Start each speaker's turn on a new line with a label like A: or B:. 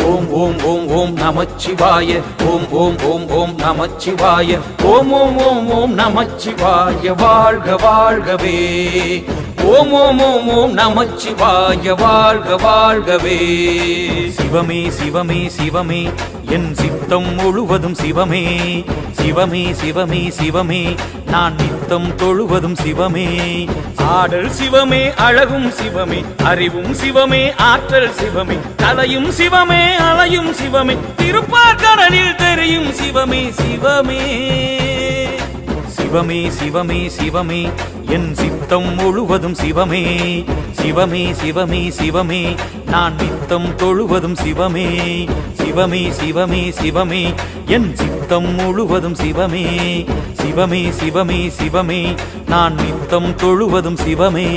A: ஓம் ஓம் ஓம் ஓம் நமச்சிவாய ஓம் ஓம் ஓம் ஓம் நமச்சிவாய ஓம் ஓம் ஓம் ஓம் நமச்சிவாய வாழ்க வாழ்கவே ஓம் ஓம் ஓம் ஓம் நமச்சிவாய வாழ்க வாழ்கவே சிவமே சிவமே சிவமே என் சித்தம் முழுவதும் சிவமே சிவமே சிவமே சிவமே நான் நித்தம் தொழுவதும் சிவமே ஆடல் சிவமே அழகும் சிவமே அறிவும் சிவமே ஆற்றல் சிவமே தலையும் சிவமே அலையும் சிவமே திருப்பார்கடலில் தெரியும் சிவமே சிவமே சிவமே சிவமே சிவமே என் சித்தம் முழுவதும் சிவமே சிவமே சிவமே சிவமே நான் நித்தம் தொழுவதும் சிவமே சிவமே சிவமே சிவமே என் சித்தம் முழுவதும் சிவமே சிவமே சிவமே சிவமே நான் நித்தம் தொழுவதும் சிவமே